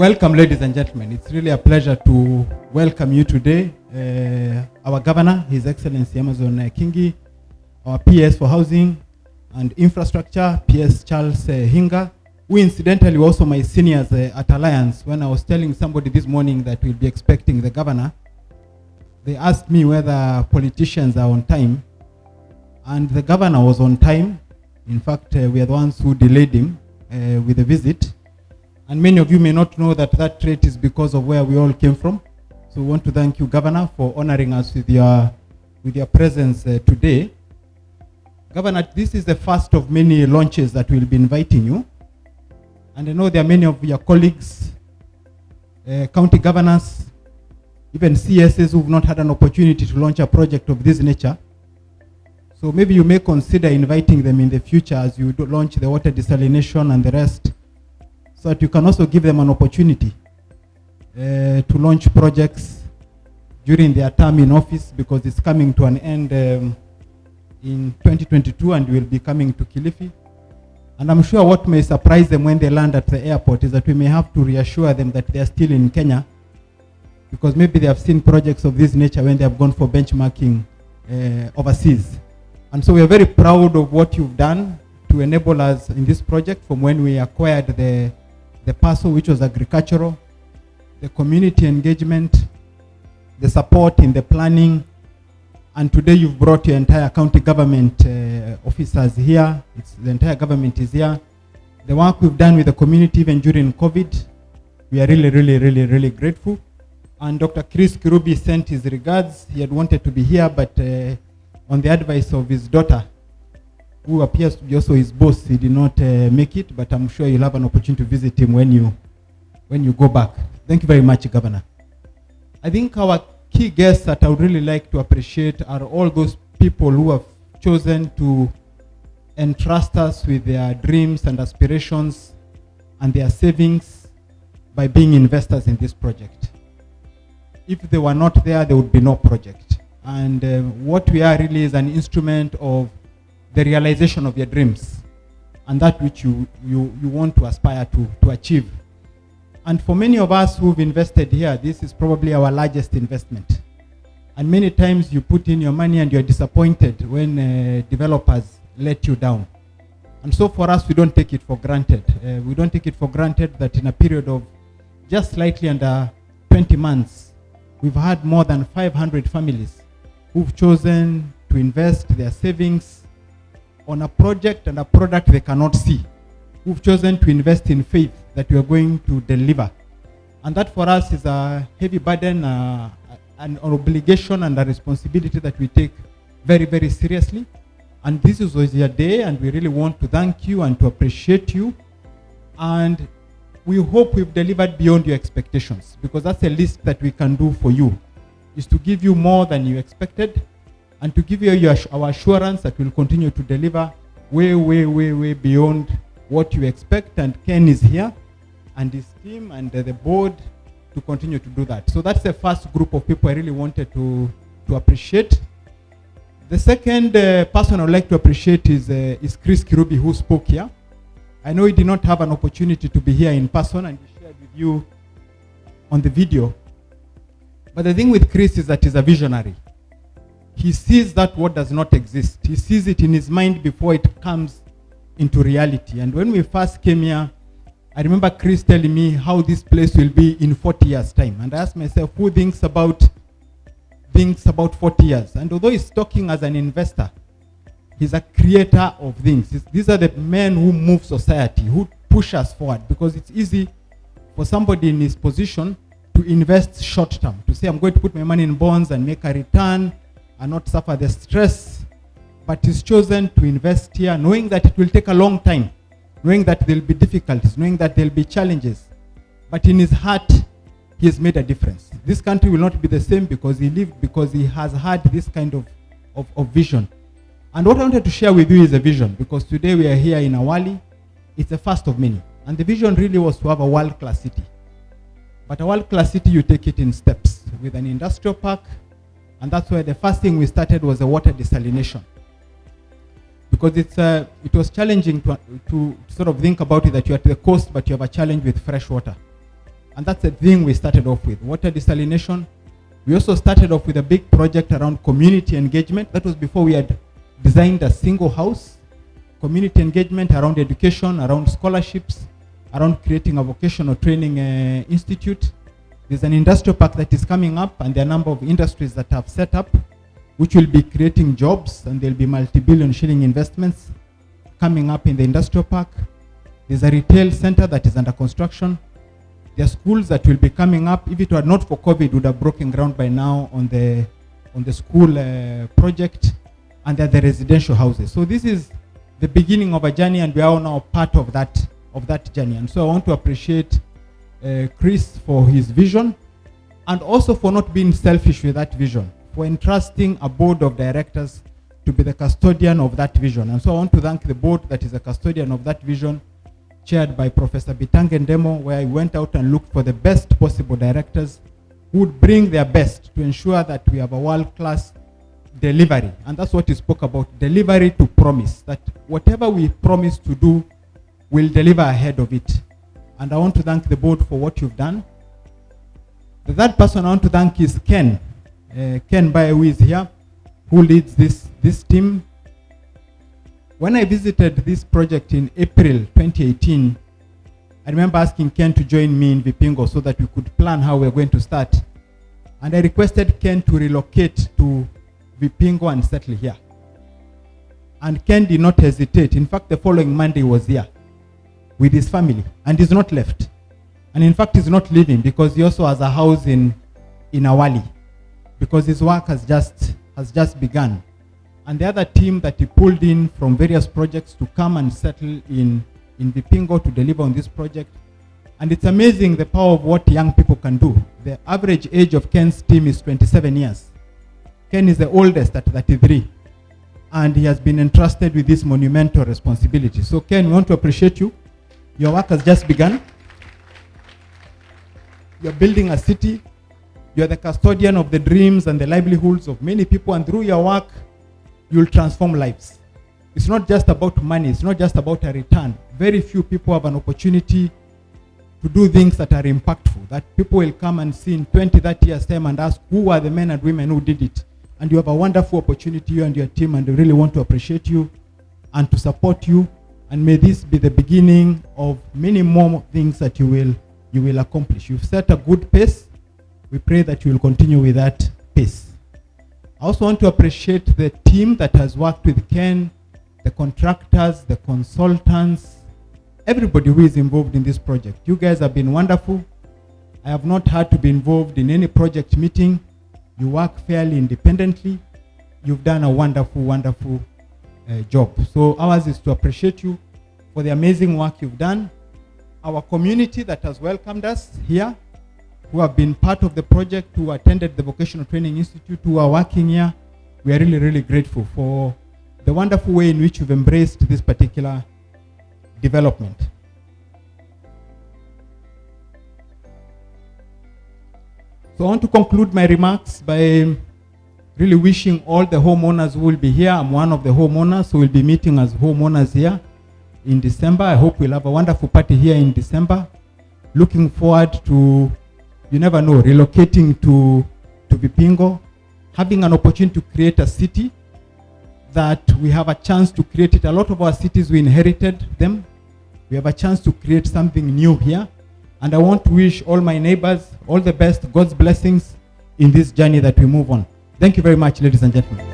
Welcome, ladies and gentlemen. It's really a pleasure to welcome you today. Our governor, His Excellency Amazon Kingi, our PS for Housing and Infrastructure, PS Charles Hinga, who incidentally were also my seniors at Alliance. When I was telling somebody this morning that we'll be expecting the governor, they asked me whether politicians are on time, and the governor was on time. In fact, we are the ones who delayed him with the visit. And many of you may not know that that trait is because of where we all came from. So we want to thank you, Governor, for honoring us with your presence today. Governor, this is the first of many launches that we'll be inviting you. And I know there are many of your colleagues, county governors, even CSs who've not had an opportunity to launch a project of this nature. So maybe you may consider inviting them in the future as you do launch the water desalination and the rest, so that you can also give them an opportunity to launch projects during their term in office, because it's coming to an end in 2022 and will be coming to Kilifi. And I'm sure what may surprise them when they land at the airport is that we may have to reassure them that they are still in Kenya, because maybe they have seen projects of this nature when they have gone for benchmarking overseas. And so we are very proud of what you've done to enable us in this project, from when we acquired the parcel, which was agricultural, the community engagement, the support in the planning, and today you've brought your entire county government officers here. The entire government is here. The work we've done with the community even during COVID, we are really grateful. And Dr. Chris Kirubi sent his regards. He had wanted to be here, but on the advice of his daughter, who appears to be also his boss, he did not make it, but I'm sure you'll have an opportunity to visit him when you go back. Thank you very much, Governor. I think our key guests that I would really like to appreciate are all those people who have chosen to entrust us with their dreams and aspirations and their savings by being investors in this project. If they were not there, there would be no project. And what we are really is an instrument of the realization of your dreams and that which you want to aspire to achieve. And for many of us who've invested here, this is probably our largest investment. And many times you put in your money and you're disappointed when developers let you down. And so for us, we don't take it for granted. We don't take it for granted that in a period of just slightly under 20 months, we've had more than 500 families who've chosen to invest their savings on a project and a product they cannot see, who've chosen to invest in faith that we are going to deliver. And that for us is a heavy burden, an obligation and a responsibility that we take very seriously. And this is your day, and we really want to thank you and to appreciate you. And we hope we've delivered beyond your expectations, because that's a list that we can do for you, is to give you more than you expected, and to give you our assurance that we'll continue to deliver way beyond what you expect. And Ken is here, and his team and the board to continue to do that. So that's the first group of people I really wanted to appreciate. The second person I would like to appreciate is Chris Kirubi, who spoke here. I know he did not have an opportunity to be here in person, and he shared with you on the video. But the thing with Chris is that he's a visionary. He sees that what does not exist. He sees it in his mind before it comes into reality. And when we first came here, I remember Chris telling me how this place will be in 40 years' time. And I asked myself, who thinks about 40 years? And although he's talking as an investor, he's a creator of things. These are the men who move society, who push us forward, because it's easy for somebody in his position to invest short term, to say, I'm going to put my money in bonds and make a return and not suffer the stress. But he's chosen to invest here, knowing that it will take a long time, knowing that there'll be difficulties, knowing that there'll be challenges. But in his heart, he has made a difference. This country will not be the same because he has had this kind of vision. And what I wanted to share with you is a vision, because today we are here in Awali. It's the first of many. And the vision really was to have a world-class city. But a world-class city, you take it in steps with an industrial park. And that's why the first thing we started was a water desalination. Because it was challenging to sort of think about it, that you're at the coast, but you have a challenge with fresh water. And that's the thing we started off with, water desalination. We also started off with a big project around community engagement. That was before we had designed a single house. Community engagement around education, around scholarships, around creating a vocational training institute. There's an industrial park that is coming up, and there are a number of industries that have set up, which will be creating jobs, and there'll be multi-billion shilling investments coming up in the industrial park. There's a retail center that is under construction. There are schools that will be coming up. If it were not for COVID, would have broken ground by now on the school project, and there are the residential houses. So this is the beginning of a journey, and we are now part of that journey. And so I want to appreciate Chris for his vision, and also for not being selfish with that vision, for entrusting a board of directors to be the custodian of that vision. And so I want to thank the board that is a custodian of that vision, chaired by Professor Bitange Ndemo, where I went out and looked for the best possible directors who would bring their best to ensure that we have a world-class delivery. And that's what he spoke about, delivery to promise, that whatever we promise to do, we'll deliver ahead of it. And I want to thank the board for what you've done. The third person I want to thank is Ken. Ken Bayewu is here, who leads this team. When I visited this project in April 2018, I remember asking Ken to join me in Vipingo so that we could plan how we're going to start. And I requested Ken to relocate to Vipingo and settle here. And Ken did not hesitate. In fact, the following Monday he was here with his family, and he's not left. And in fact, he's not leaving because he also has a house in Awali, because his work has just begun. And the other team that he pulled in from various projects to come and settle in Vipingo to deliver on this project. And it's amazing the power of what young people can do. The average age of Ken's team is 27 years. Ken is the oldest at 33. And he has been entrusted with this monumental responsibility. So Ken, we want to appreciate you. Your work has just begun. You're building a city. You're the custodian of the dreams and the livelihoods of many people. And through your work, you'll transform lives. It's not just about money. It's not just about a return. Very few people have an opportunity to do things that are impactful, that people will come and see in 20, 30 years time and ask, who are the men and women who did it? And you have a wonderful opportunity, you and your team, and we really want to appreciate you and to support you. And may this be the beginning of many more things that you will accomplish. You've set a good pace. We pray that you will continue with that pace. I also want to appreciate the team that has worked with Ken, the contractors, the consultants, everybody who is involved in this project. You guys have been wonderful. I have not had to be involved in any project meeting. You work fairly independently. You've done a wonderful, wonderful job. So ours is to appreciate you for the amazing work you've done. Our community that has welcomed us here, who have been part of the project, who attended the Vocational Training Institute, who are working here, we are really, really grateful for the wonderful way in which you've embraced this particular development. So I want to conclude my remarks by really wishing all the homeowners who will be here. I'm one of the homeowners who will be meeting as homeowners here in December. I hope we'll have a wonderful party here in December. Looking forward to, you never know, relocating to Vipingo, having an opportunity to create a city that we have a chance to create it. A lot of our cities, we inherited them. We have a chance to create something new here. And I want to wish all my neighbors all the best, God's blessings in this journey that we move on. Thank you very much, ladies and gentlemen.